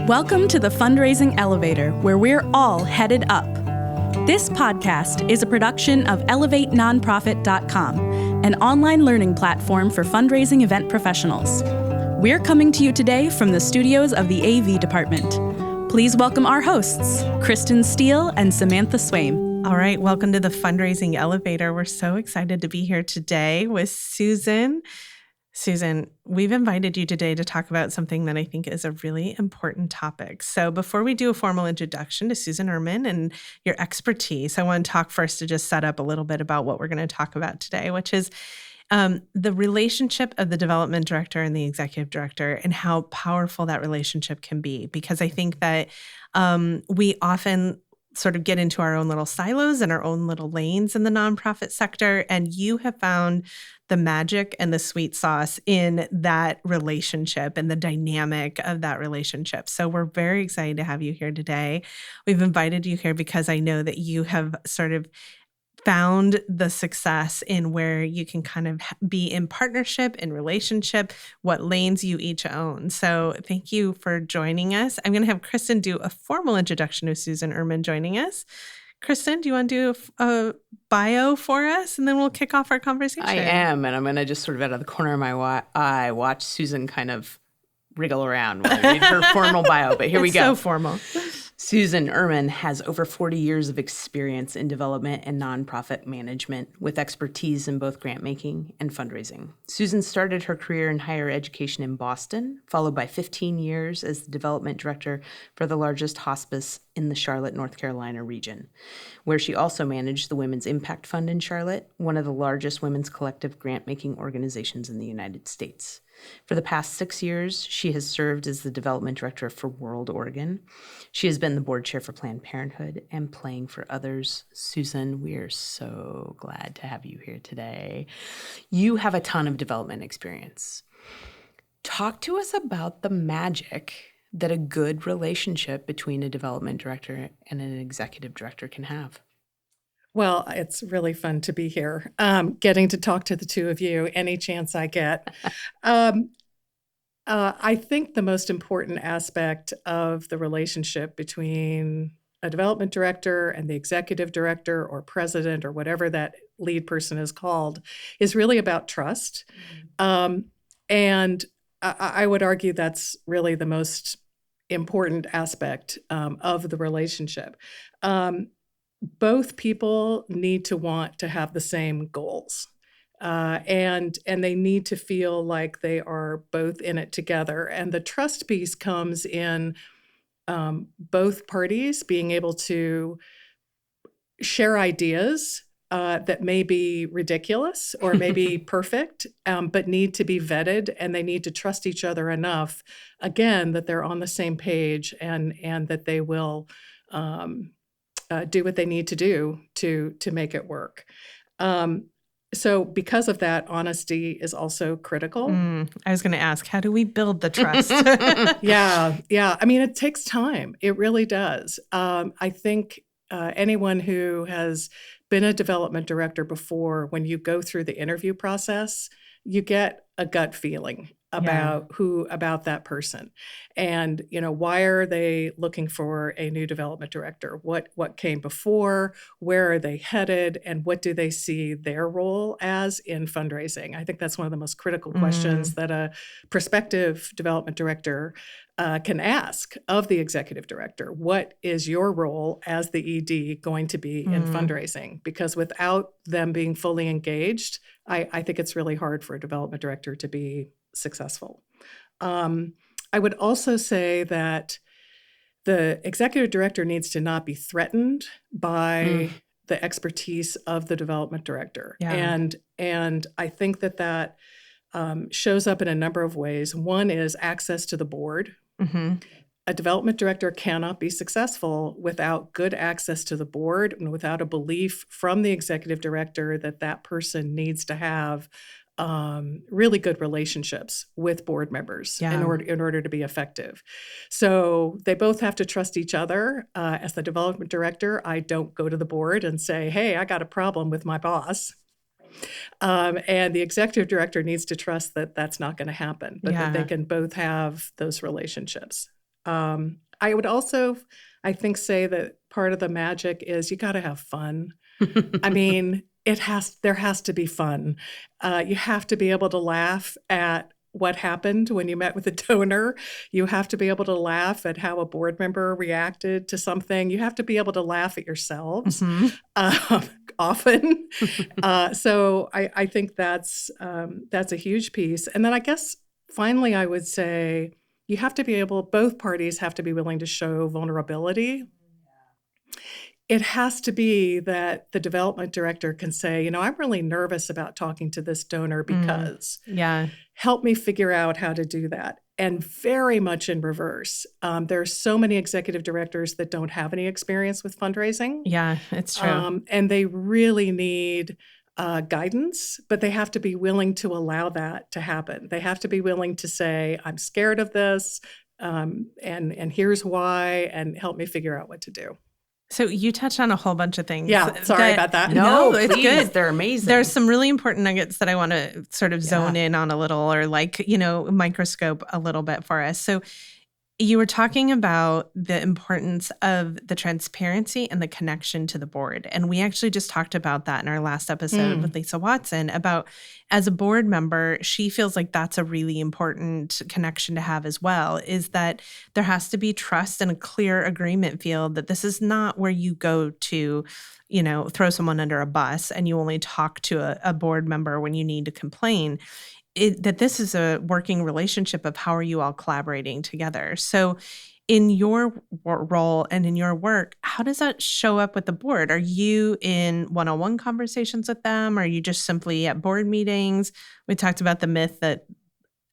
Welcome to the Fundraising Elevator, where we're all headed up. This podcast is a production of ElevateNonprofit.com, an online learning platform for fundraising event professionals. We're coming to you today from the studios of the AV department. Please welcome our hosts, Kristen Steele and Samantha Swaim. All right, welcome to the Fundraising Elevator. We're so excited to be here today with Susan. Susan, we've invited you today to talk about something that I think is a really important topic. So before we do a formal introduction to Susan Ehrman and your expertise, I want to talk first to just set up a little bit about what we're going to talk about today, which is the relationship of the development director and the executive director and how powerful that relationship can be. Because I think that we often sort of get into our own little silos and our own little lanes in the nonprofit sector. And you have found the magic and the sweet sauce in that relationship and the dynamic of that relationship. So we're very excited to have you here today. We've invited you here because I know that you have sort of found the success in where you can kind of be in partnership, in relationship, what lanes you each own. So thank you for joining us. I'm going to have Kristen do a formal introduction of Susan Ehrman joining us. Kristen, do you want to do a bio for us? And then we'll kick off our conversation. I am, and I'm going to just sort of out of the corner of my eye watch Susan kind of wriggle around while I read her formal bio. But here we go. So formal. Susan Ehrman has over 40 years of experience in development and nonprofit management with expertise in both grant making and fundraising. Susan started her career in higher education in Boston, followed by 15 years as the development director for the largest hospice in the Charlotte, North Carolina region, where she also managed the Women's Impact Fund in Charlotte, one of the largest women's collective grant-making organizations in the United States. For the past 6 years, she has served as the development director for World Oregon. She has been the board chair for Planned Parenthood and Playing for Others. Susan, we are so glad to have you here today. You have a ton of development experience. Talk to us about the magic that a good relationship between a development director and an executive director can have. Well, it's really fun to be here, getting to talk to the two of you any chance I get. I think the most important aspect of the relationship between a development director and the executive director or president or whatever that lead person is called is really about trust. And I would argue that's really the most important aspect of the relationship. Both people need to want to have the same goals, and they need to feel like they are both in it together. And the trust piece comes in both parties being able to share ideas that may be ridiculous or may be perfect, but need to be vetted, and they need to trust each other enough, again, that they're on the same page and that they will do what they need to do to make it work. So because of that, honesty is also critical. I was going to ask, how do we build the trust? Yeah. I mean, it takes time. It really does. I think anyone who has been a development director before, when you go through the interview process, you get a gut feeling about that person. And, why are they looking for a new development director? What came before? Where are they headed? And what do they see their role as in fundraising? I think that's one of the most critical questions that a prospective development director can ask of the executive director. What is your role as the ED going to be in fundraising? Because without them being fully engaged, I think it's really hard for a development director to be successful. I would also say that the executive director needs to not be threatened by the expertise of the development director. Yeah. And I think that shows up in a number of ways. One is access to the board. Mm-hmm. A development director cannot be successful without good access to the board and without a belief from the executive director that person needs to have really good relationships with board members in order to be effective. So they both have to trust each other. As the development director, I don't go to the board and say, hey, I got a problem with my boss. And the executive director needs to trust that that's not going to happen, but that they can both have those relationships. I would also, I think, say that part of the magic is you got to have fun. I mean, there has to be fun. You have to be able to laugh at what happened when you met with a donor. You have to be able to laugh at how a board member reacted to something. You have to be able to laugh at yourselves often. So I think that's a huge piece. And then I guess finally, I would say you have to be both parties have to be willing to show vulnerability. It has to be that the development director can say, I'm really nervous about talking to this donor because help me figure out how to do that. And very much in reverse. There are so many executive directors that don't have any experience with fundraising. Yeah, it's true. And they really need guidance, but they have to be willing to allow that to happen. They have to be willing to say, I'm scared of this, and here's why, and help me figure out what to do. So you touched on a whole bunch of things. Yeah, sorry about that. No, it's please, good. They're amazing. There's some really important nuggets that I want to sort of zone in on a little, or microscope a little bit for us. So you were talking about the importance of the transparency and the connection to the board. And we actually just talked about that in our last episode with Lisa Watson about, as a board member, she feels like that's a really important connection to have as well, is that there has to be trust and a clear agreement field that this is not where you go to, throw someone under a bus and you only talk to a board member when you need to complain. That this is a working relationship of how are you all collaborating together. So in your role and in your work, how does that show up with the board? Are you in one-on-one conversations with them? Are you just simply at board meetings? We talked about the myth that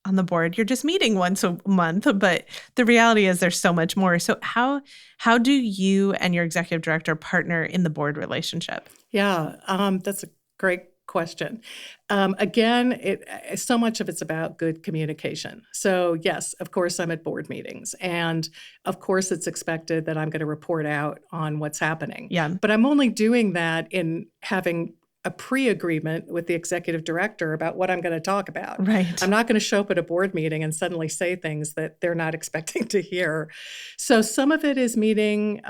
on the board, you're just meeting once a month, but the reality is there's so much more. So how do you and your executive director partner in the board relationship? Yeah, that's a great question. Again, so much of it's about good communication. So yes, of course, I'm at board meetings, and of course, it's expected that I'm going to report out on what's happening. Yeah. But I'm only doing that in having a pre-agreement with the executive director about what I'm going to talk about. Right. I'm not going to show up at a board meeting and suddenly say things that they're not expecting to hear. So some of it is meeting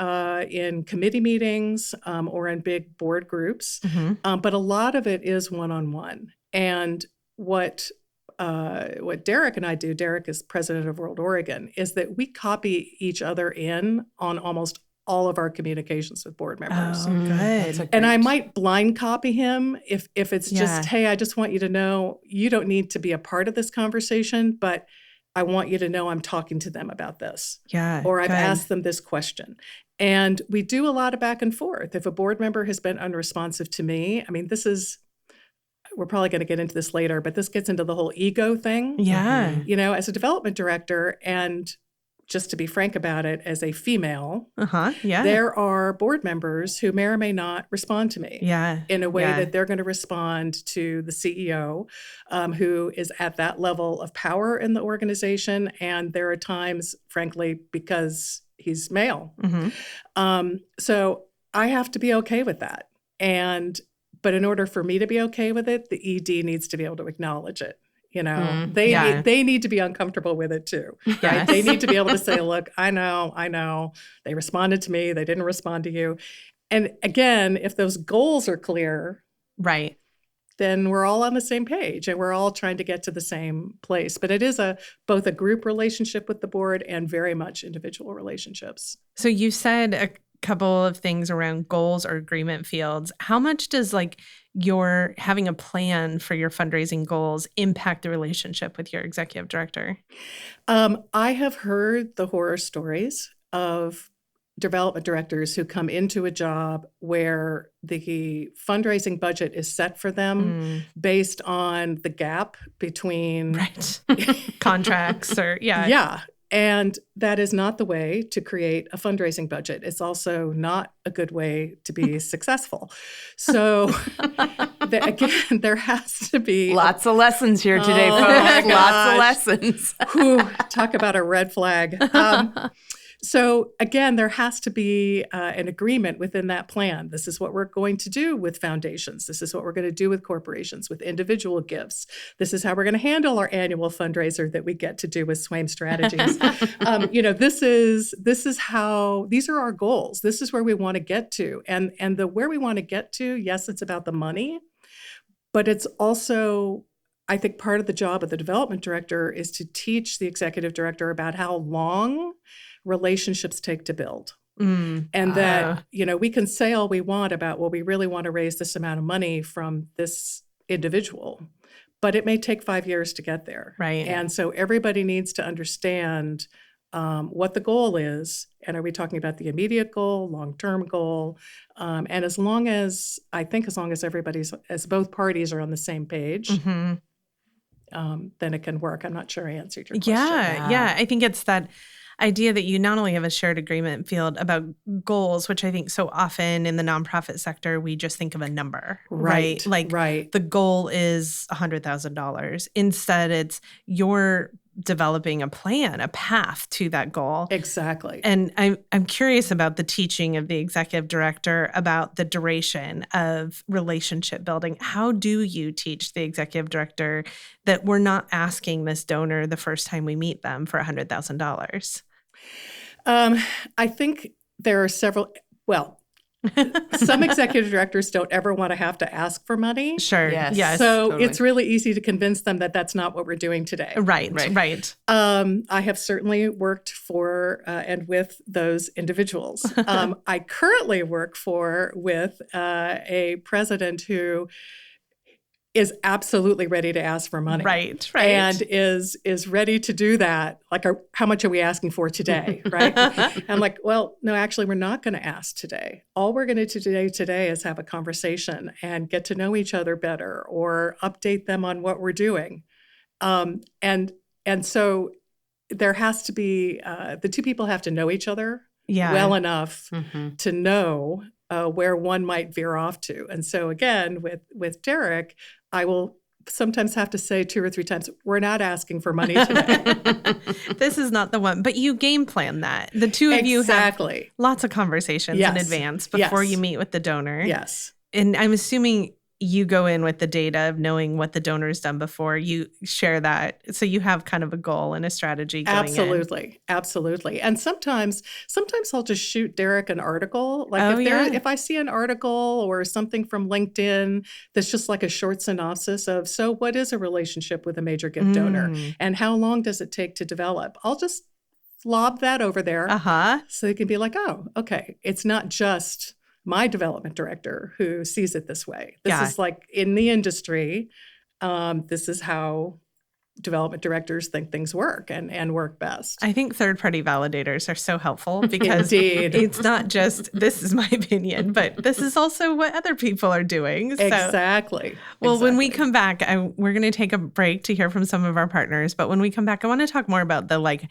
in committee meetings or in big board groups, but a lot of it is one-on-one. And what Derek and I do, Derek is president of World Oregon, is that we copy each other in on almost all of our communications with board members. Oh, good. And I might blind copy him if it's just, hey, I just want you to know you don't need to be a part of this conversation, but I want you to know I'm talking to them about this. Yeah. Or I've asked them this question. And we do a lot of back and forth. If a board member has been unresponsive to me, I mean, we're probably going to get into this later, but this gets into the whole ego thing. Yeah. As a development director, and just to be frank about it, as a female, there are board members who may or may not respond to me in a way that they're going to respond to the CEO, who is at that level of power in the organization. And there are times, frankly, because he's male. So I have to be okay with that. But in order for me to be okay with it, the ED needs to be able to acknowledge it. They need to be uncomfortable with it too. Right? Yes. They need to be able to say, look, I know. They responded to me. They didn't respond to you. And again, if those goals are clear, right, then we're all on the same page and we're all trying to get to the same place. But it is both a group relationship with the board and very much individual relationships. So you said a couple of things around goals or agreement fields. How much does your having a plan for your fundraising goals impact the relationship with your executive director? I have heard the horror stories of development directors who come into a job where the fundraising budget is set for them based on the gap between contracts or And that is not the way to create a fundraising budget. It's also not a good way to be successful. So again, there has to be lots of lessons here today, folks. Lots of lessons. Talk about a red flag. So again, there has to be an agreement within that plan. This is what we're going to do with foundations. This is what we're going to do with corporations, with individual gifts. This is how we're going to handle our annual fundraiser that we get to do with Swaim Strategies. This is how, these are our goals. This is where we want to get to. And the where we want to get to, yes, it's about the money, but it's also, I think part of the job of the development director is to teach the executive director about how long relationships take to build. And that, we can say all we want about, well, we really want to raise this amount of money from this individual, but it may take 5 years to get there. Right. And so everybody needs to understand what the goal is. And are we talking about the immediate goal, long-term goal? And as long as as both parties are on the same page, then it can work. I'm not sure I answered your question. Yeah. I think it's that idea that you not only have a shared agreement field about goals, which I think so often in the nonprofit sector, we just think of a number, right? Like the goal is $100,000. Instead, it's you're developing a plan, a path to that goal. Exactly. And I'm curious about the teaching of the executive director about the duration of relationship building. How do you teach the executive director that we're not asking this donor the first time we meet them for $100,000? I think there are several, some executive directors don't ever want to have to ask for money. Sure. Yes. So totally. It's really easy to convince them that that's not what we're doing today. Right. I have certainly worked for and with those individuals. I currently work with a president who is absolutely ready to ask for money. Right. And is ready to do that. Like, how much are we asking for today, right? And I'm like, well, no, actually, we're not going to ask today. All we're going to do today is have a conversation and get to know each other better or update them on what we're doing. And so there has to be, the two people have to know each other well enough to know where one might veer off to. And so again, with Derek, I will sometimes have to say 2 or 3 times, we're not asking for money today. This is not the one. But you game plan that. The two of you have lots of conversations in advance before you meet with the donor. Yes. And I'm assuming you go in with the data of knowing what the donor's done before. You share that. So you have kind of a goal and a strategy going in. Absolutely. And sometimes I'll just shoot Derek an article. Like if I see an article or something from LinkedIn that's just like a short synopsis of, so what is a relationship with a major gift donor and how long does it take to develop? I'll just lob that over there. So they can be like, oh, okay. It's not just my development director who sees it this way. This is like in the industry, this is how development directors think things work and work best. I think third-party validators are so helpful because it's not just, this is my opinion, but this is also what other people are doing. So, exactly. When we come back, we're going to take a break to hear from some of our partners. But when we come back, I want to talk more about the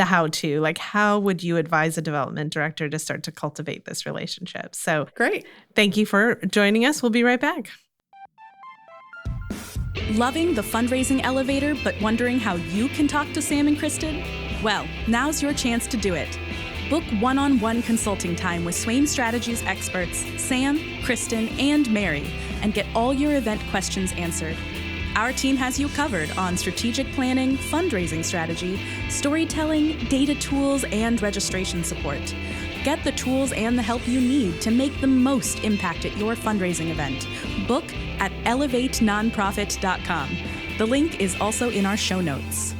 how-to. Like, how would you advise a development director to start to cultivate this relationship? So great. Thank you for joining us. We'll be right back. Loving the fundraising elevator, but wondering how you can talk to Sam and Kristen? Well, now's your chance to do it. Book one-on-one consulting time with Swaim Strategies experts Sam, Kristen, and Mary, and get all your event questions answered. Our team has you covered on strategic planning, fundraising strategy, storytelling, data tools, and registration support. Get the tools and the help you need to make the most impact at your fundraising event. Book at elevatenonprofit.com. The link is also in our show notes.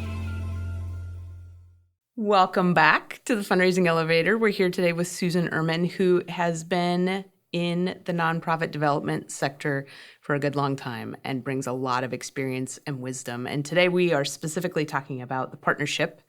Welcome back to the Fundraising Elevator. We're here today with Susan Ehrman, who has been in the nonprofit development sector for a good long time and brings a lot of experience and wisdom. And today we are specifically talking about the partnership,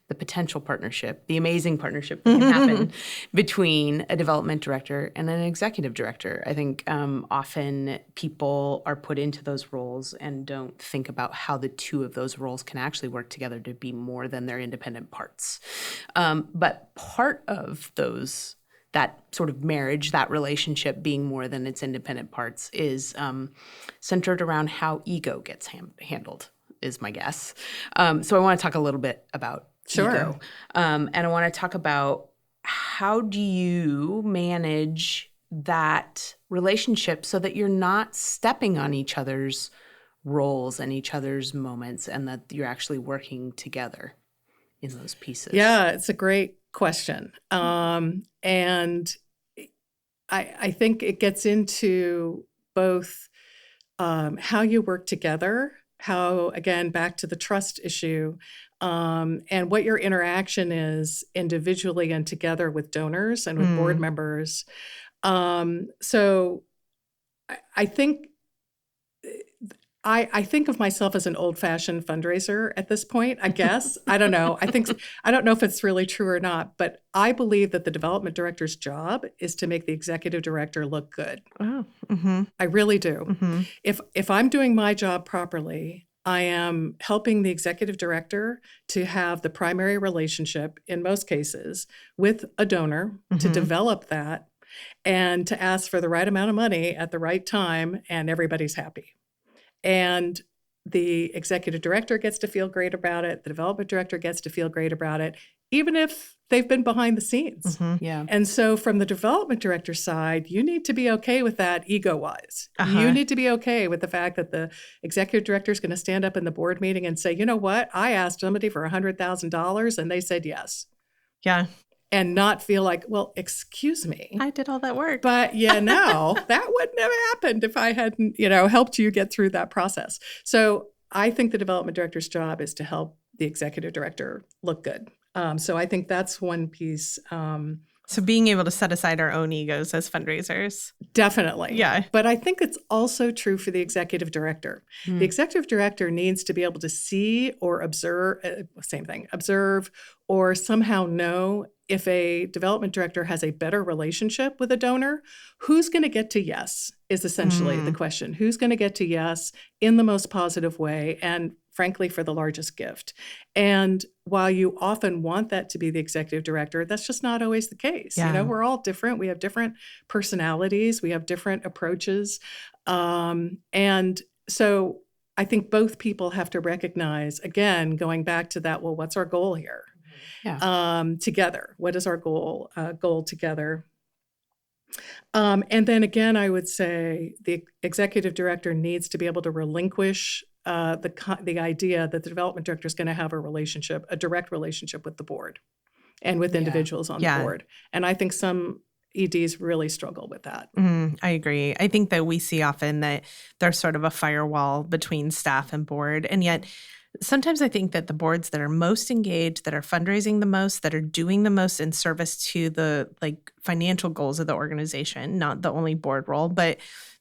the potential partnership, the amazing partnership that can happen between a development director and an executive director. I think often people are put into those roles and don't think about how the two of those roles can actually work together to be more than their independent parts. But part of that sort of marriage, that relationship being more than its independent parts is centered around how ego gets handled, is my guess. So I want to talk a little bit about Sure. ego. And I want to talk about, how do you manage that relationship so that you're not stepping on each other's roles and each other's moments, and that you're actually working together in those pieces? Yeah, it's a great question. And I think it gets into both how you work together, how, again, back to the trust issue, and what your interaction is individually and together with donors and with board members. So I think I think of myself as an old-fashioned fundraiser at this point, I guess. I don't know. I don't know if it's really true or not, but I believe that the development director's job is to make the executive director look good. Oh, I really do. If I'm doing my job properly, I am helping the executive director to have the primary relationship, in most cases, with a donor, to develop that, and to ask for the right amount of money at the right time, and everybody's happy. And the executive director gets to feel great about it. The development director gets to feel great about it, even if they've been behind the scenes. Yeah. And so from the development director side, you need to be okay with that ego-wise. You need to be okay with the fact that the executive director is going to stand up in the board meeting and say, you know what, I asked somebody for $100,000 and they said yes. Yeah. And not feel like, well, excuse me, I did all that work. but that wouldn't have happened if I hadn't, helped you get through that process. So I think the development director's job is to help the executive director look good. So I think that's one piece. So being able to set aside our own egos as fundraisers. Definitely. Yeah. But I think it's also true for the executive director. The executive director needs to be able to see or observe, observe or somehow know if a development director has a better relationship with a donor. Who's going to get to yes is essentially the question. Who's going to get to yes in the most positive way, and frankly, for the largest gift? And while you often want that to be the executive director, that's just not always the case. Yeah. We're all different. We have different personalities. We have different approaches. And so I think both people have to recognize, again, going back to that, well, what's our goal here? Yeah. Together. What is our goal together? And then again, I would say the executive director needs to be able to relinquish the idea that the development director is going to have a direct relationship with the board and with individuals on the board. And I think some EDs really struggle with that. I agree. I think that we see often that there's sort of a firewall between staff and board. And yet sometimes I think that the boards that are most engaged, that are fundraising the most, that are doing the most in service to the financial goals of the organization, not the only board role, but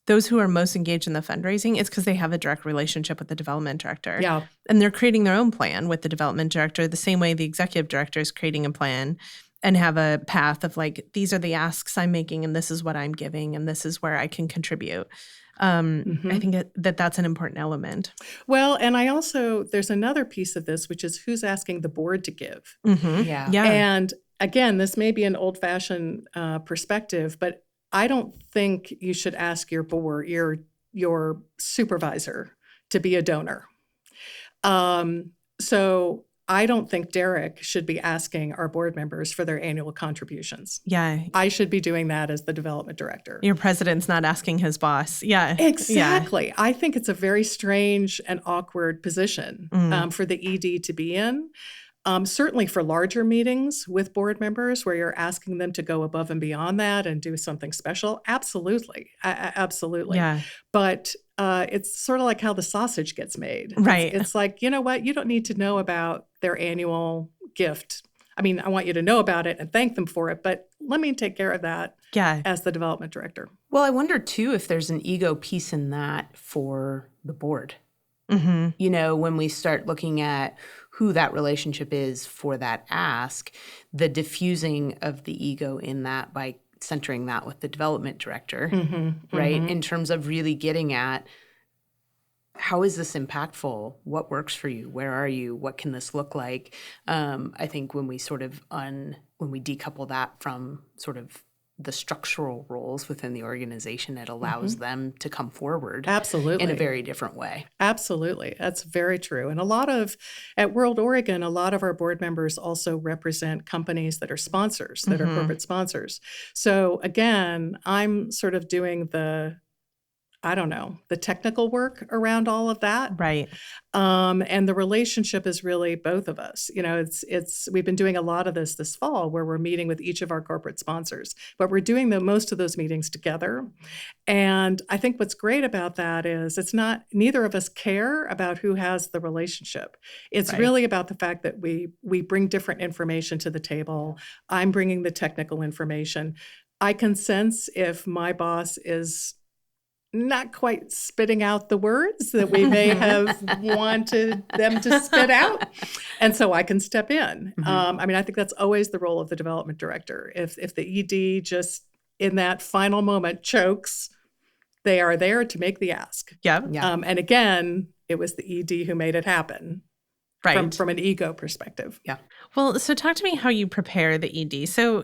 those who are most engaged in the fundraising, it's because they have a direct relationship with the development director. Yeah. And they're creating their own plan with the development director, the same way the executive director is creating a plan and have a path of these are the asks I'm making and this is what I'm giving and this is where I can contribute. I think that's an important element. Well, and there's another piece of this, which is who's asking the board to give. Yeah. And again, this may be an old-fashioned perspective, but I don't think you should ask your board, your supervisor, to be a donor. So I don't think Derek should be asking our board members for their annual contributions. Yeah. I should be doing that as the development director. Your president's not asking his boss. Yeah. Exactly. Yeah. I think it's a very strange and awkward position for the ED to be in. Certainly for larger meetings with board members where you're asking them to go above and beyond that and do something special. Absolutely. Absolutely. Yeah. But it's sort of like how the sausage gets made. Right. It's like, you know what? You don't need to know about their annual gift. I mean, I want you to know about it and thank them for it, but let me take care of that as the development director. Well, I wonder, too, if there's an ego piece in that for the board. When we start looking at who that relationship is for that ask, the diffusing of the ego in that by centering that with the development director, right? In terms of really getting at how is this impactful? What works for you? Where are you? What can this look like? I think when we when we decouple that from sort of the structural roles within the organization, it allows them to come forward Absolutely. in a very different way. Absolutely. That's very true. And at World Oregon, a lot of our board members also represent companies that are sponsors, that are corporate sponsors. So again, I'm sort of doing the technical work around all of that. Right. And the relationship is really both of us. We've been doing a lot of this fall where we're meeting with each of our corporate sponsors, but we're doing most of those meetings together. And I think what's great about that is neither of us care about who has the relationship. It's really about the fact that we bring different information to the table. I'm bringing the technical information. I can sense if my boss is not quite spitting out the words that we may have wanted them to spit out. And so I can step in. I think that's always the role of the development director. If the ED just in that final moment chokes, they are there to make the ask. Yep. Yeah. And again, it was the ED who made it happen. Right. From an ego perspective. Yeah. Well, so talk to me how you prepare the ED. So,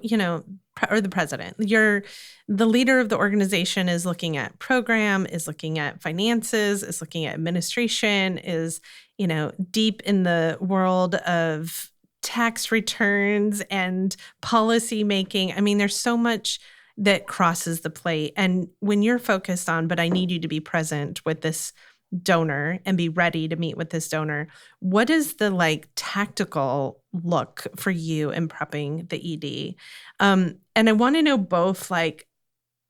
or the president, the leader of the organization is looking at program, is looking at finances, is looking at administration, is, deep in the world of tax returns and policy making. I mean, there's so much that crosses the plate. And when you're focused on, but I need you to be present with this donor and be ready to meet with this donor, what is the tactical look for you in prepping the ED? And I want to know both an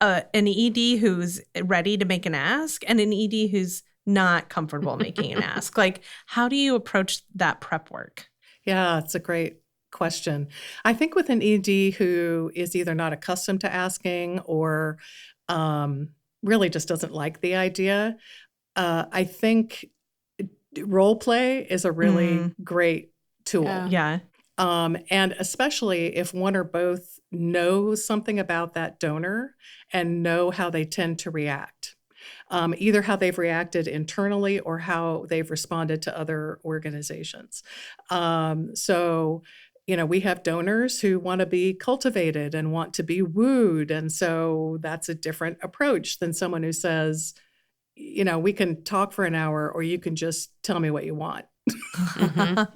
ED who's ready to make an ask and an ED who's not comfortable making an ask. How do you approach that prep work? Yeah, it's a great question. I think with an ED who is either not accustomed to asking or really just doesn't like the idea, I think role play is a really great tool. Yeah. And especially if one or both know something about that donor and know how they tend to react, either how they've reacted internally or how they've responded to other organizations. So we have donors who want to be cultivated and want to be wooed. And so that's a different approach than someone who says, we can talk for an hour or you can just tell me what you want.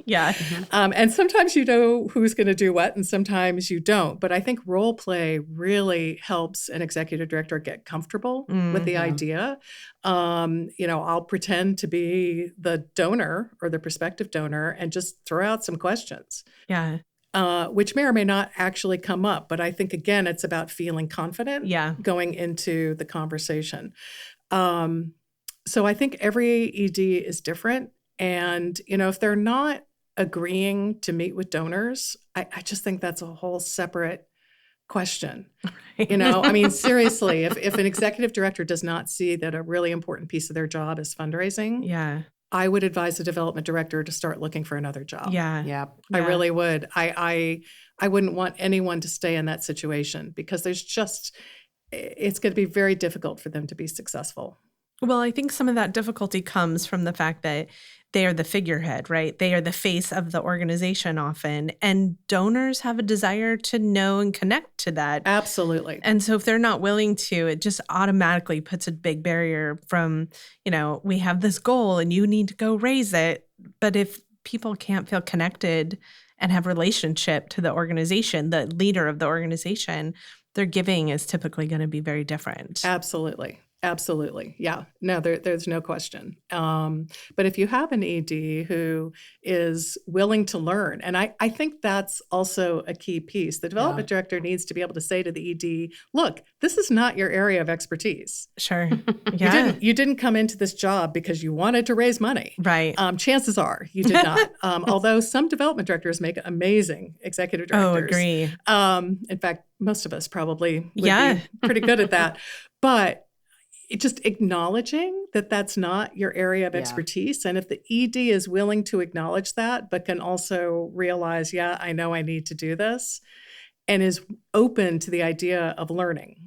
Yeah. And sometimes you know who's going to do what and sometimes you don't. But I think role play really helps an executive director get comfortable with the idea. I'll pretend to be the donor or the prospective donor and just throw out some questions. Yeah. Which may or may not actually come up. But I think, again, it's about feeling confident going into the conversation. So I think every ED is different. And, if they're not agreeing to meet with donors, I just think that's a whole separate question. Right. Seriously, if an executive director does not see that a really important piece of their job is fundraising, I would advise the development director to start looking for another job. Yeah. I really would. I wouldn't want anyone to stay in that situation because it's going to be very difficult for them to be successful. Well, I think some of that difficulty comes from the fact that they are the figurehead, right? They are the face of the organization often, and donors have a desire to know and connect to that. Absolutely. And so if they're not willing to, it just automatically puts a big barrier from, we have this goal and you need to go raise it. But if people can't feel connected and have relationship to the organization, the leader of the organization, their giving is typically going to be very different. Absolutely. Absolutely. Yeah. No, there's no question. But if you have an ED who is willing to learn, and I think that's also a key piece, the development director needs to be able to say to the ED, look, this is not your area of expertise. Sure. Yeah. You didn't come into this job because you wanted to raise money. Right. Chances are you did not. Although some development directors make amazing executive directors. Oh, agree. In fact, most of us probably would be pretty good at that. But just acknowledging that that's not your area of expertise. And if the ED is willing to acknowledge that, but can also realize, I know I need to do this, and is open to the idea of learning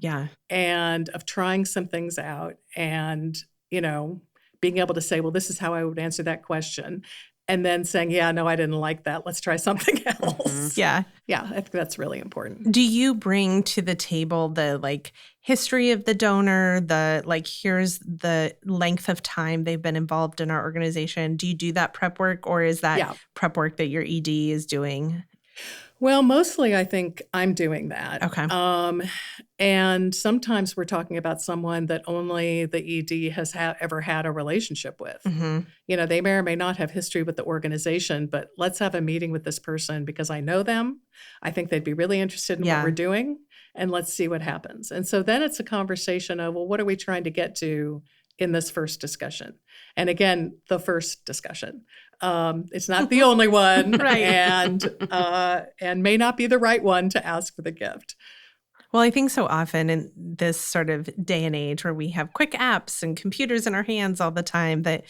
and of trying some things out and, being able to say, well, this is how I would answer that question. and then saying, yeah, no, I didn't like that. Let's try something else. Yeah. Yeah, I think that's really important. Do you bring to the table the history of the donor, here's the length of time they've been involved in our organization? Do you do that prep work, or is that prep work that your ED is doing? Well, mostly I think I'm doing that. Okay. And sometimes we're talking about someone that only the ED has ever had a relationship with. They may or may not have history with the organization, but let's have a meeting with this person because I know them. I think they'd be really interested in what we're doing, and let's see what happens. And so then it's a conversation of, well, what are we trying to get to in this first discussion? And again, the first discussion. It's not the only one, Right. and may not be the right one to ask for the gift. Well, I think so often in this sort of day and age where we have quick apps and computers in our hands all the time, that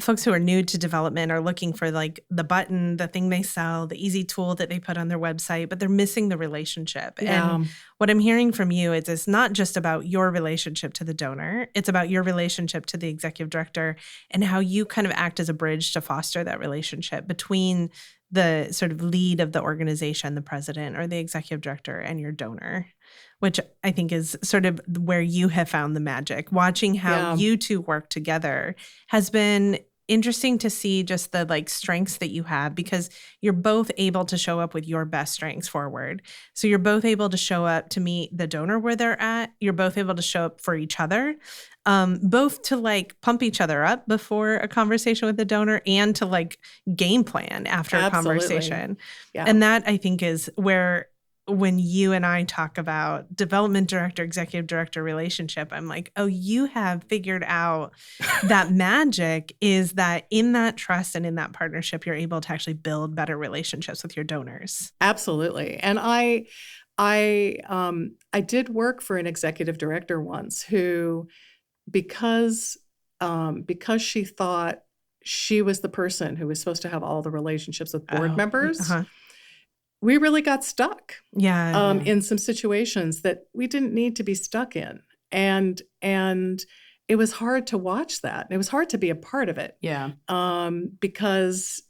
folks who are new to development are looking for the button, the thing they sell, the easy tool that they put on their website, but they're missing the relationship. Yeah. And what I'm hearing from you is it's not just about your relationship to the donor. It's about your relationship to the executive director and how you kind of act as a bridge to foster that relationship between the sort of lead of the organization, the president or the executive director, and your donor, which I think is sort of where you have found the magic. Watching how you two work together has been interesting to see, just the strengths that you have, because you're both able to show up with your best strengths forward. So you're both able to show up to meet the donor where they're at. You're both able to show up for each other, both to pump each other up before a conversation with the donor and to game plan after a conversation. Yeah. And that, I think, is where, when you and I talk about development director, executive director relationship, I'm like, oh, you have figured out that magic is that in that trust and in that partnership, you're able to actually build better relationships with your donors. Absolutely. And I did work for an executive director once who, because she thought she was the person who was supposed to have all the relationships with board members, we really got stuck in some situations that we didn't need to be stuck in. And it was hard to watch that. It was hard to be a part of it. Yeah. Because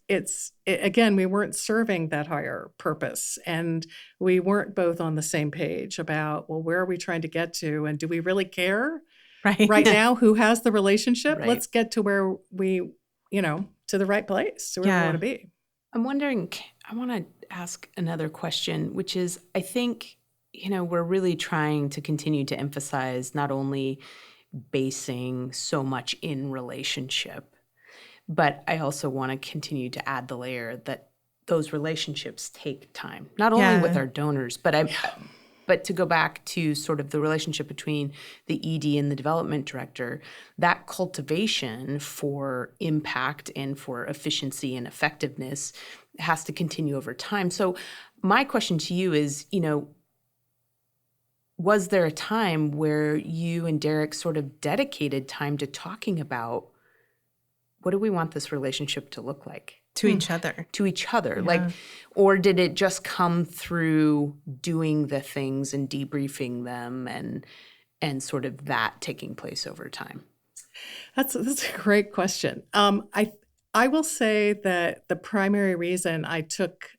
again, we weren't serving that higher purpose, and we weren't both on the same page about, well, where are we trying to get to? And do we really care right now who has the relationship? Right. Let's get to where we, to the right place, to where we want to be. I'm wondering, I want to ask another question, which is, I think, we're really trying to continue to emphasize not only basing so much in relationship, but I also want to continue to add the layer that those relationships take time, not only with our donors, but to go back to sort of the relationship between the ED and the development director, that cultivation for impact and for efficiency and effectiveness has to continue over time. So my question to you is, was there a time where you and Derek sort of dedicated time to talking about, what do we want this relationship to look like? To each other. To each other. Yeah. Or did it just come through doing the things and debriefing them and sort of that taking place over time? That's a great question. I will say that the primary reason I took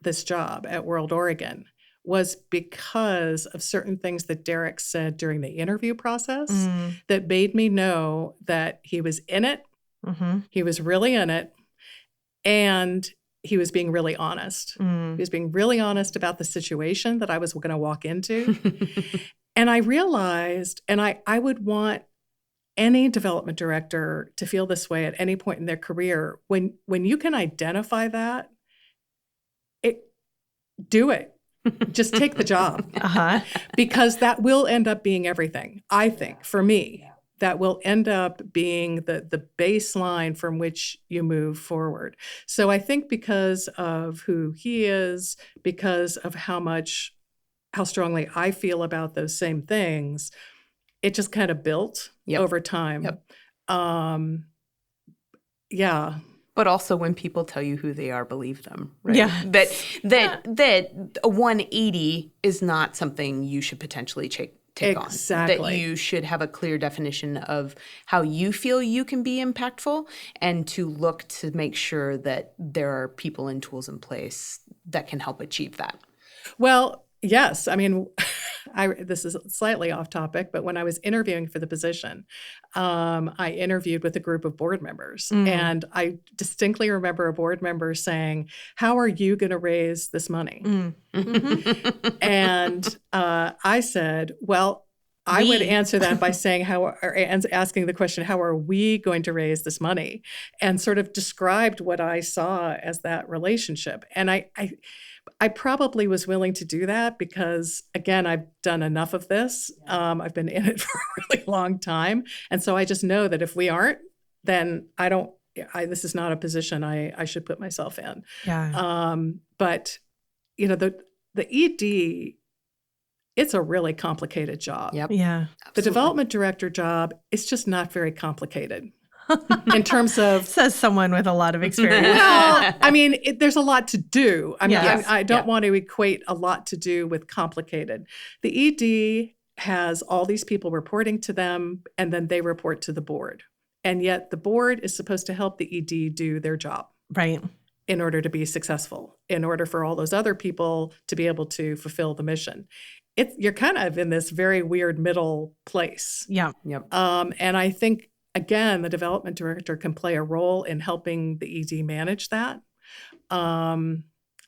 this job at World Oregon was because of certain things that Derek said during the interview process that made me know that he was in it. He was really in it. And he was being really honest. He was being really honest about the situation that I was going to walk into. And I realized, and I would want any development director to feel this way at any point in their career, when you can identify that, do it. Just take the job. Because that will end up being everything, I think, for me. That will end up being the baseline from which you move forward. So I think because of who he is, because of how strongly I feel about those same things, it just kind of built over time. But also when people tell you who they are, believe them, right? Yeah. That a 180 is not something you should potentially take take Exactly. on. That you should have a clear definition of how you feel you can be impactful, and to look to make sure that there are people and tools in place that can help achieve that. Well, yes. I mean, this is slightly off topic, but when I was interviewing for the position, I interviewed with a group of board members. And I distinctly remember a board member saying, "How are you going to raise this money?" And I said, well, I would answer that by saying asking the question, how are we going to raise this money? And sort of described what I saw as that relationship. And I probably was willing to do that because, again, I've done enough of this. I've been in it for a really long time. And so I just know that if we aren't, then this is not a position I should put myself in. Yeah. But, the ED, it's a really complicated job. Yep. Yeah. The development director job is just not very complicated in terms of... Says someone with a lot of experience. Well, I mean, there's a lot to do. I mean, Yes. I don't want to equate a lot to do with complicated. The ED has all these people reporting to them, and then they report to the board. And yet the board is supposed to help the ED do their job. Right. In order to be successful, in order for all those other people to be able to fulfill the mission. You're kind of in this very weird middle place. Yeah. Yep. And I think, again, the development director can play a role in helping the ED manage that.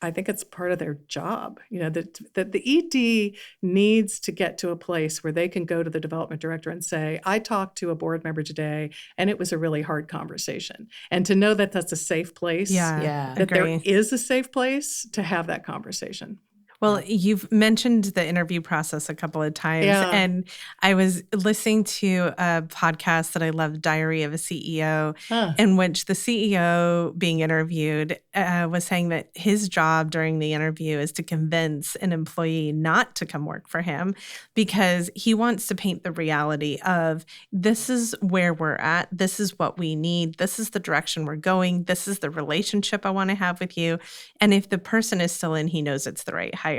I think it's part of their job, that the ED needs to get to a place where they can go to the development director and say, I talked to a board member today, and it was a really hard conversation. And to know that that's a safe place, Yeah. that there Agree. is a safe place to have that conversation. Well, you've mentioned the interview process a couple of times, Yeah. and I was listening to a podcast that I love, Diary of a CEO, in which the CEO being interviewed was saying that his job during the interview is to convince an employee not to come work for him because he wants to paint the reality of this is where we're at, this is what we need, this is the direction we're going, this is the relationship I want to have with you. And if the person is still in, he knows it's the right hire.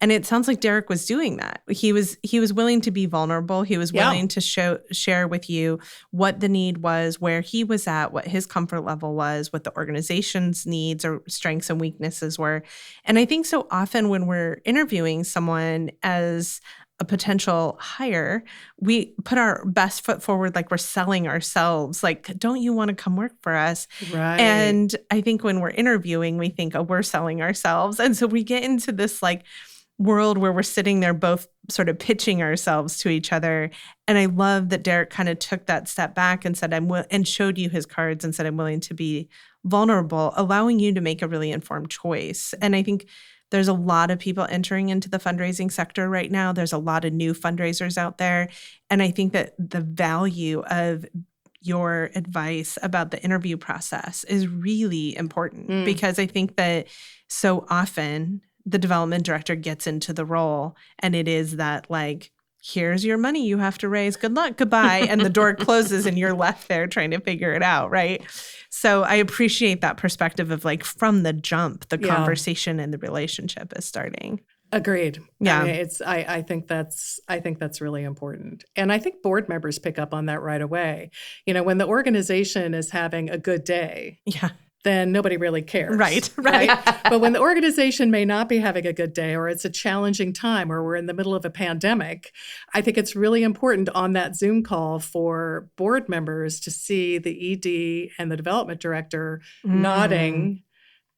And it sounds like Derek was doing that. He was willing to be vulnerable. He was willing to share with you what the need was, where he was at, what his comfort level was, what the organization's needs or strengths and weaknesses were. And I think so often when we're interviewing someone as a potential hire, we put our best foot forward like we're selling ourselves. Like, don't you want to come work for us? Right. And I think when we're interviewing, we think, oh, we're selling ourselves. And so we get into this like world where we're sitting there both sort of pitching ourselves to each other. And I love that Derek kind of took that step back and said, and showed you his cards and said, I'm willing to be vulnerable, allowing you to make a really informed choice. And I think there's a lot of people entering into the fundraising sector right now. There's a lot of new fundraisers out there. And I think that the value of your advice about the interview process is really important because I think that so often the development director gets into the role and it is that like, here's your money you have to raise. Good luck. Goodbye. And the door closes and you're left there trying to figure it out. Right. So I appreciate that perspective of like from the jump, the conversation and the relationship is starting. Agreed. Yeah. I mean, I think that's really important. And I think board members pick up on that right away. When the organization is having a good day. Yeah. Then nobody really cares. Right. But when the organization may not be having a good day or it's a challenging time or we're in the middle of a pandemic, I think it's really important on that Zoom call for board members to see the ED and the development director nodding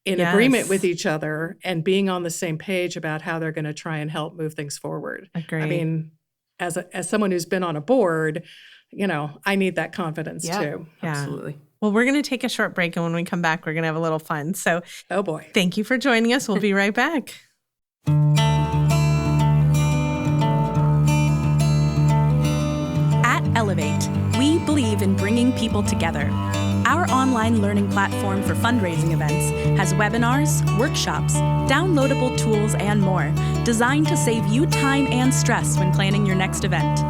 in agreement with each other and being on the same page about how they're going to try and help move things forward. Agreed. I mean, as someone who's been on a board, I need that confidence too. Yeah. Absolutely. Well, we're going to take a short break, and when we come back, we're going to have a little fun. So, oh boy. Thank you for joining us. We'll be right back. At Elevate, we believe in bringing people together. Our online learning platform for fundraising events has webinars, workshops, downloadable tools, and more, designed to save you time and stress when planning your next event.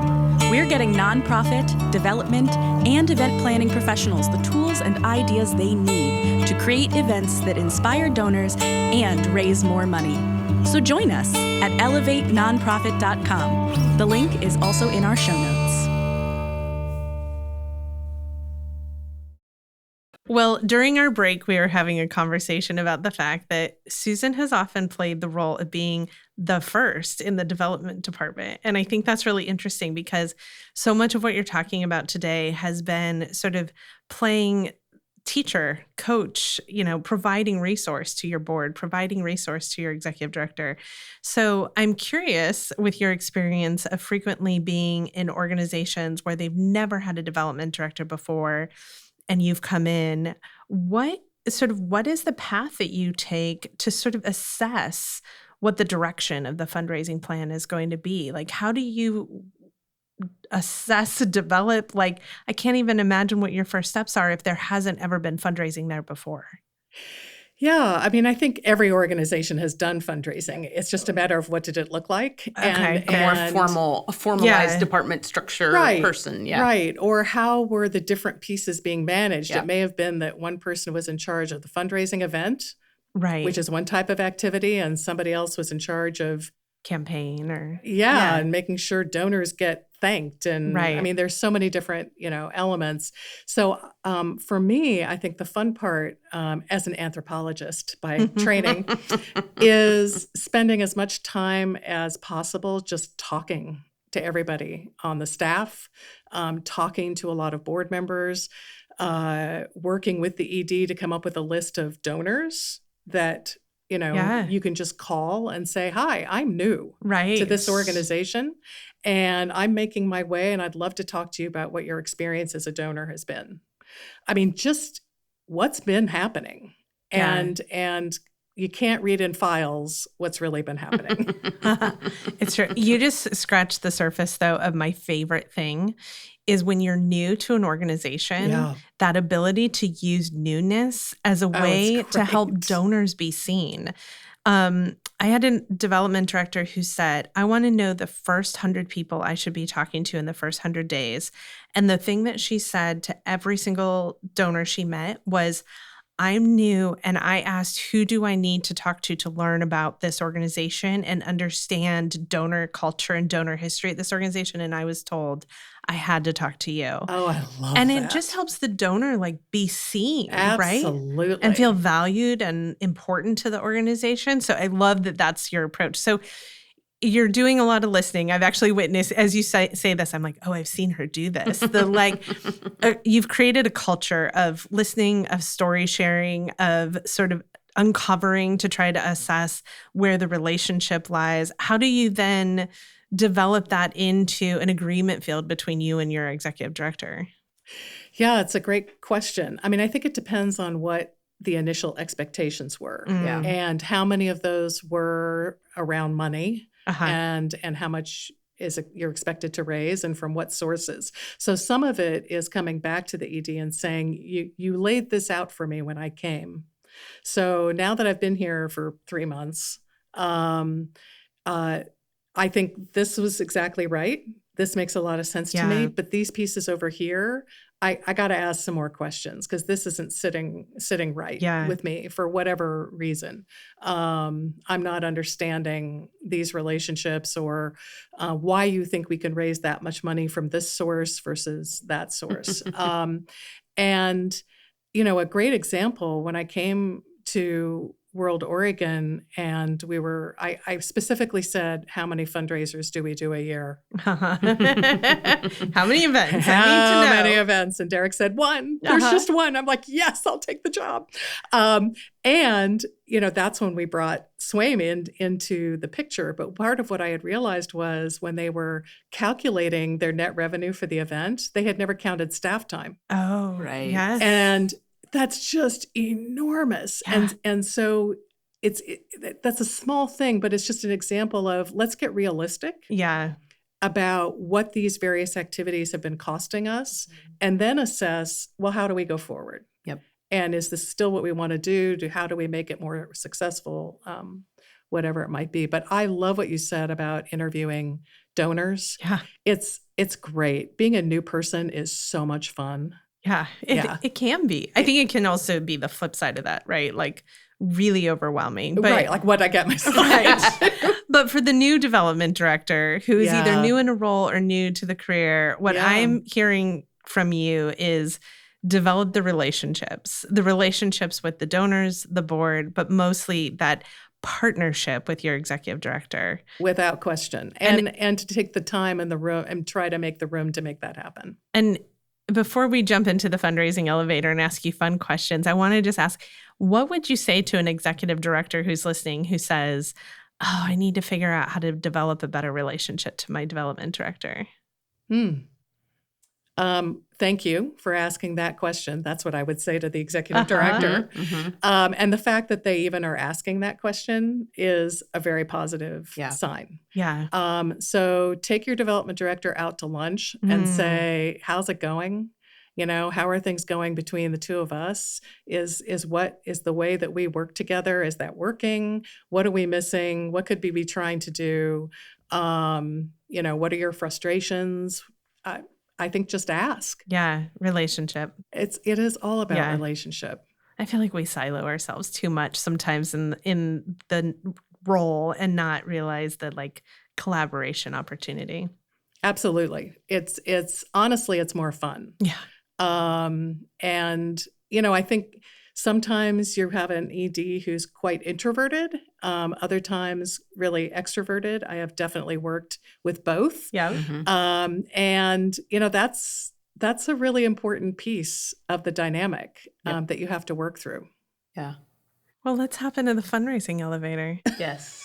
We're getting nonprofit, development, and event planning professionals the tools and ideas they need to create events that inspire donors and raise more money. So join us at elevatenonprofit.com. The link is also in our show notes. Well, during our break, we were having a conversation about the fact that Susan has often played the role of being the first in the development department. And I think that's really interesting because so much of what you're talking about today has been sort of playing teacher, coach, providing resource to your board, providing resource to your executive director. So I'm curious, with your experience of frequently being in organizations where they've never had a development director before, and you've come in, what is the path that you take to sort of assess what the direction of the fundraising plan is going to be? Like, how do you assess, develop? Like, I can't even imagine what your first steps are if there hasn't ever been fundraising there before. Yeah, I mean, I think every organization has done fundraising. It's just a matter of what did it look like. Okay. A more formalized department structure person. Yeah. Right. Or how were the different pieces being managed? Yeah. It may have been that one person was in charge of the fundraising event, right, which is one type of activity, and somebody else was in charge of campaign or and making sure donors get thanked. And right. I mean, there's so many different, elements. So for me, I think the fun part as an anthropologist by training is spending as much time as possible just talking to everybody on the staff, talking to a lot of board members, working with the ED to come up with a list of donors that you can just call and say, hi, I'm new to this organization and I'm making my way and I'd love to talk to you about what your experience as a donor has been. I mean, just what's been happening. And you can't read in files what's really been happening. It's true. You just scratched the surface, though, of my favorite thing is when you're new to an organization, that ability to use newness as a way to help donors be seen. I had a development director who said, I want to know the first 100 people I should be talking to in the first 100 days. And the thing that she said to every single donor she met was, I'm new and I asked, who do I need to talk to learn about this organization and understand donor culture and donor history at this organization? And I was told I had to talk to you. Oh, I love and that. It just helps the donor be seen, Absolutely. right? And feel valued and important to the organization. So I love that that's your approach. So you're doing a lot of listening. I've actually witnessed, as you say this, I'm like, oh, I've seen her do this. You've created a culture of listening, of story sharing, of sort of uncovering to try to assess where the relationship lies. How do you then develop that into an agreement field between you and your executive director? Yeah, it's a great question. I mean, I think it depends on what the initial expectations were and how many of those were around money. And how much you're expected to raise and from what sources. So some of it is coming back to the ED and saying, you laid this out for me when I came. So now that I've been here for 3 months, I think this was exactly right. This makes a lot of sense to me. But these pieces over here, I got to ask some more questions because this isn't sitting right with me for whatever reason. I'm not understanding these relationships or why you think we can raise that much money from this source versus that source. And, a great example, when I came to World Oregon and I specifically said, how many fundraisers do we do a year? How many events? How many events? And Derek said, one. There's just one. I'm like, yes, I'll take the job. And, that's when we brought Swaim into the picture. But part of what I had realized was when they were calculating their net revenue for the event, they had never counted staff time. Oh, right. Yes. And that's just enormous. Yeah. And so that's a small thing, but it's just an example of let's get realistic about what these various activities have been costing us and then assess, well, how do we go forward? Yep. And is this still what we want to do? How do we make it more successful? Whatever it might be. But I love what you said about interviewing donors. Yeah. It's great. Being a new person is so much fun. Yeah, it can be. I think it can also be the flip side of that, right? Like really overwhelming. But, right, like what I get myself into. But for the new development director who is either Yeah. new in a role or new to the career, what Yeah. I'm hearing from you is develop the relationships with the donors, the board, but mostly that partnership with your executive director. Without question. And to take the time in the room and try to make the room to make that happen. And before we jump into the fundraising elevator and ask you fun questions, I want to just ask, what would you say to an executive director who's listening who says, oh, I need to figure out how to develop a better relationship to my development director? Thank you for asking that question. That's what I would say to the executive director. And the fact that they even are asking that question is a very positive sign. Yeah. So take your development director out to lunch and say, how's it going? How are things going between the two of us? Is the way that we work together? Is that working? What are we missing? What could we be trying to do? What are your frustrations? I think just ask. Yeah, relationship. It is all about relationship. I feel like we silo ourselves too much sometimes in the role and not realize the collaboration opportunity. Absolutely. It's honestly, it's more fun. Yeah. And I think sometimes you have an ED who's quite introverted, other times really extroverted. I have definitely worked with both. Yeah. And that's a really important piece of the dynamic that you have to work through. Yeah. Well, let's hop into the fundraising elevator. Yes.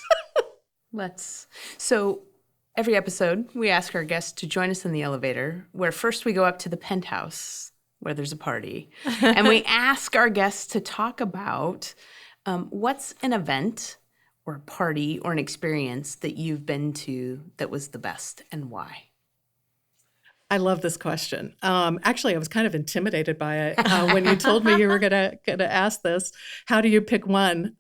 Let's. So every episode, we ask our guests to join us in the elevator, where first we go up to the penthouse, where there's a party, and we ask our guests to talk about what's an event or a party or an experience that you've been to that was the best and why. I love this question. Actually, I was kind of intimidated by it when you told me you were gonna ask this. How do you pick one?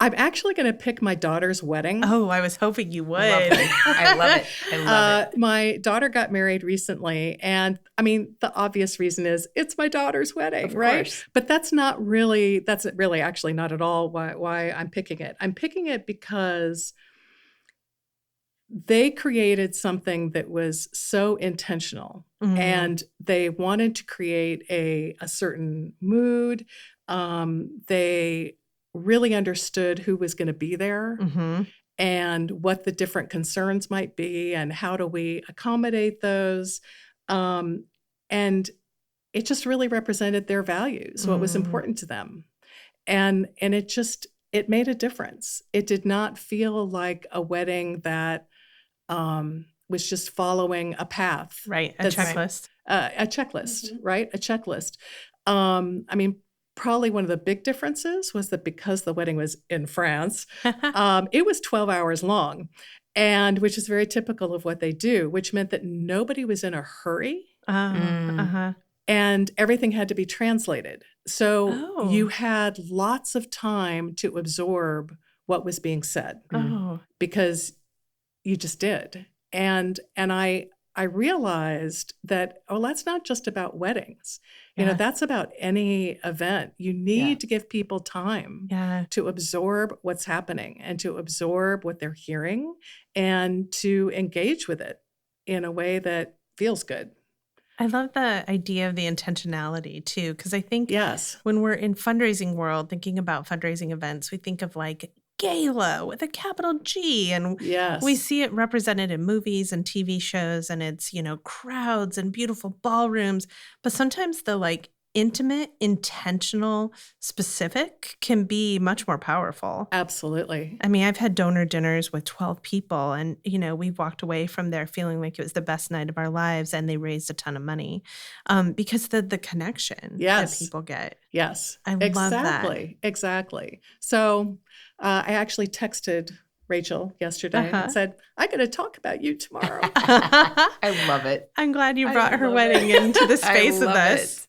I'm actually going to pick my daughter's wedding. Oh, I was hoping you would. I love it. My daughter got married recently. And I mean, the obvious reason is it's my daughter's wedding, right? Course. But that's really actually not at all why I'm picking it. I'm picking it because they created something that was so intentional and they wanted to create a certain mood. They really understood who was going to be there and what the different concerns might be and how do we accommodate those. And it just really represented their values, what was important to them. And it made a difference. It did not feel like a wedding that was just following a path. Right, a checklist. A checklist, right? A checklist. I mean, probably one of the big differences was that because the wedding was in France, it was 12 hours long, and which is very typical of what they do, which meant that nobody was in a hurry. And everything had to be translated. So you had lots of time to absorb what was being said because you just did. And I realized that, that's not just about weddings. That's about any event. You need to give people time to absorb what's happening and to absorb what they're hearing and to engage with it in a way that feels good. I love the idea of the intentionality too, because I think when we're in fundraising world, thinking about fundraising events, we think of gala with a capital G, and we see it represented in movies and TV shows, and it's crowds and beautiful ballrooms, but sometimes the intimate, intentional, specific can be much more powerful. Absolutely. I mean, I've had donor dinners with 12 people, and we walked away from there feeling like it was the best night of our lives, and they raised a ton of money because the connection that people get. Yes, I love that. Exactly. So I actually texted Rachel yesterday and said, I got to talk about you tomorrow. I love it. I'm glad you brought her wedding into the space with us.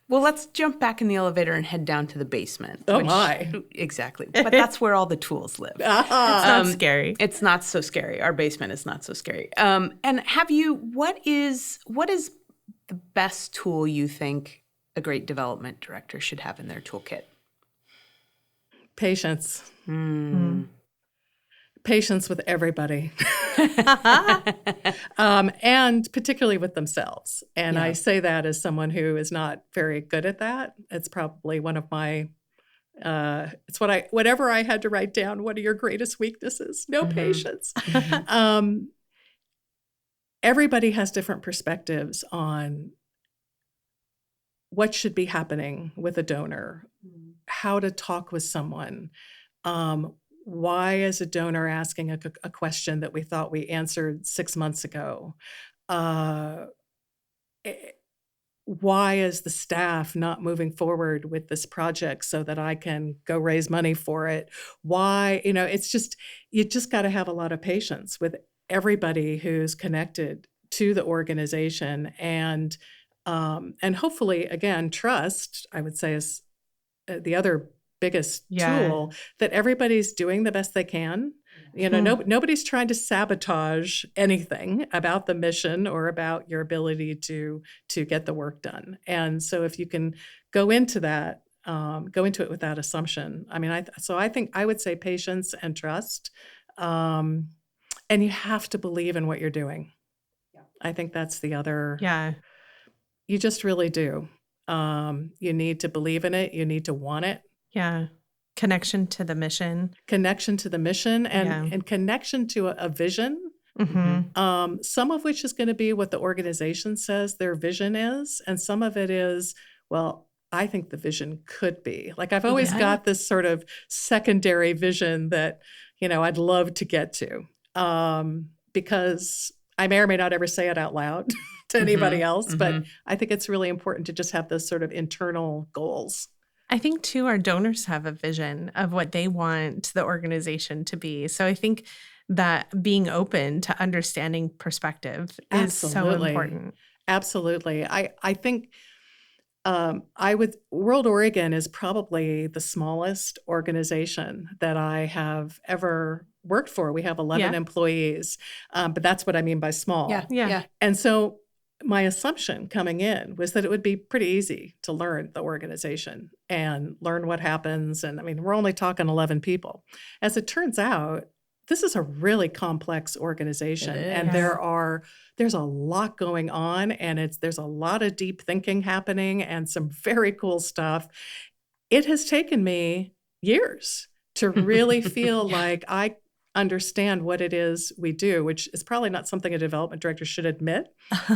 Well, let's jump back in the elevator and head down to the basement. Oh, my. Exactly. But that's where all the tools live. It's not scary. It's not so scary. Our basement is not so scary. And what is the best tool you think a great development director should have in their toolkit? Patience. Mm. Patience with everybody. And particularly with themselves. And I say that as someone who is not very good at that. It's probably one of my, whatever I had to write down, what are your greatest weaknesses? No patience. Everybody has different perspectives on what should be happening with a donor, how to talk with someone. Why is a donor asking a question that we thought we answered 6 months ago? Why is the staff not moving forward with this project so that I can go raise money for it? Why, it's just, you just got to have a lot of patience with everybody who's connected to the organization. And hopefully, again, trust, I would say, is the other biggest tool, that everybody's doing the best they can. Nobody's trying to sabotage anything about the mission or about your ability to get the work done. And so if you can go into that, go into it with that assumption. I mean, I think I would say patience and trust. And you have to believe in what you're doing. I think that's the other. Yeah. You just really do. You need to believe in it. You need to want it. Yeah. Connection to the mission. Connection to the mission and connection to a vision. Mm-hmm. Some of which is going to be what the organization says their vision is. And some of it is, well, I think the vision could be. Like I've always got this sort of secondary vision that, I'd love to get to. Because I may or may not ever say it out loud to anybody else, but I think it's really important to just have those sort of internal goals. I think, too, our donors have a vision of what they want the organization to be. So I think that being open to understanding perspective is so important. Absolutely. I think World Oregon is probably the smallest organization that I have ever worked for. We have 11 employees, but that's what I mean by small. Yeah. And so my assumption coming in was that it would be pretty easy to learn the organization and learn what happens. And I mean, we're only talking 11 people. As it turns out, this is a really complex organization, and there's a lot going on, and there's a lot of deep thinking happening and some very cool stuff. It has taken me years to really feel like I understand what it is we do, which is probably not something a development director should admit.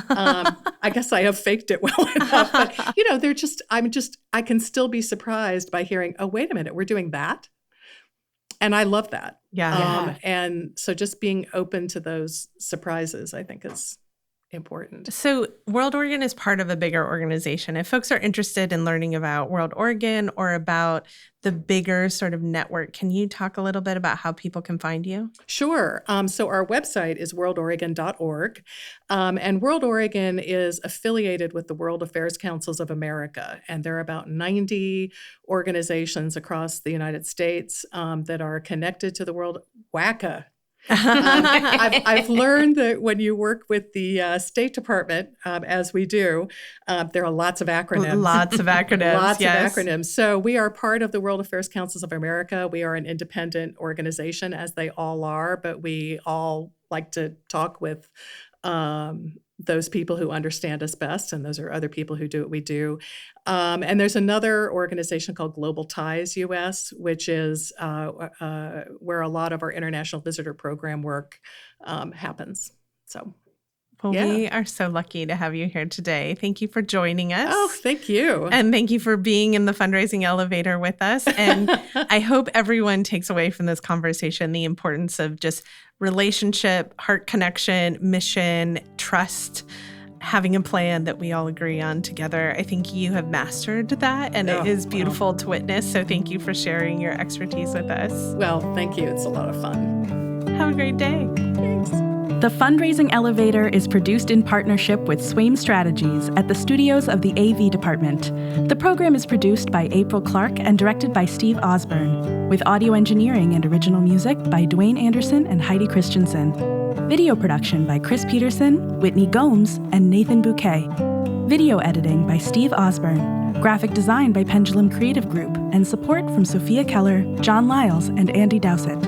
I guess I have faked it well enough, but I can still be surprised by hearing, oh, wait a minute, we're doing that. And I love that. And so just being open to those surprises, I think, is important. So World Oregon is part of a bigger organization. If folks are interested in learning about World Oregon or about the bigger sort of network, can you talk a little bit about how people can find you? Sure. So our website is worldoregon.org. And World Oregon is affiliated with the World Affairs Councils of America. And there are about 90 organizations across the United States that are connected to the World WACA. I've learned that when you work with the State Department, as we do, there are lots of acronyms. Lots of acronyms. So we are part of the World Affairs Councils of America. We are an independent organization, as they all are, but we all like to talk with those people who understand us best, and those are other people who do what we do. And there's another organization called Global Ties US, which is where a lot of our international visitor program work happens. So, we are so lucky to have you here today. Thank you for joining us. Oh, thank you. And thank you for being in the fundraising elevator with us. And I hope everyone takes away from this conversation the importance of just relationship, heart connection, mission, trust, having a plan that we all agree on together. I think you have mastered that, and it is beautiful to witness. So thank you for sharing your expertise with us. Well, thank you. It's a lot of fun. Have a great day. Thanks. The Fundraising Elevator is produced in partnership with Swaim Strategies at the studios of the AV Department. The program is produced by April Clark and directed by Steve Osborne, with audio engineering and original music by Dwayne Anderson and Heidi Christensen. Video production by Chris Peterson, Whitney Gomes, and Nathan Bouquet. Video editing by Steve Osborne. Graphic design by Pendulum Creative Group, and support from Sophia Keller, John Lyles, and Andy Dowsett.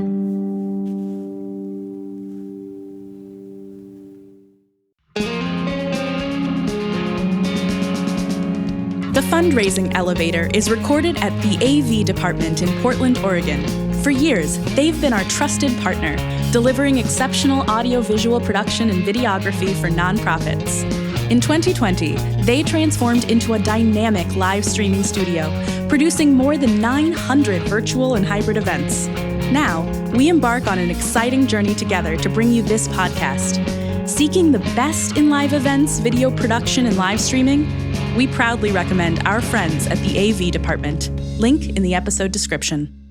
The Fundraising Elevator is recorded at the AV department in Portland, Oregon. For years, they've been our trusted partner, delivering exceptional audio-visual production and videography for nonprofits. In 2020, they transformed into a dynamic live streaming studio, producing more than 900 virtual and hybrid events. Now, we embark on an exciting journey together to bring you this podcast. Seeking the best in live events, video production, and live streaming, we proudly recommend our friends at the AV department. Link in the episode description.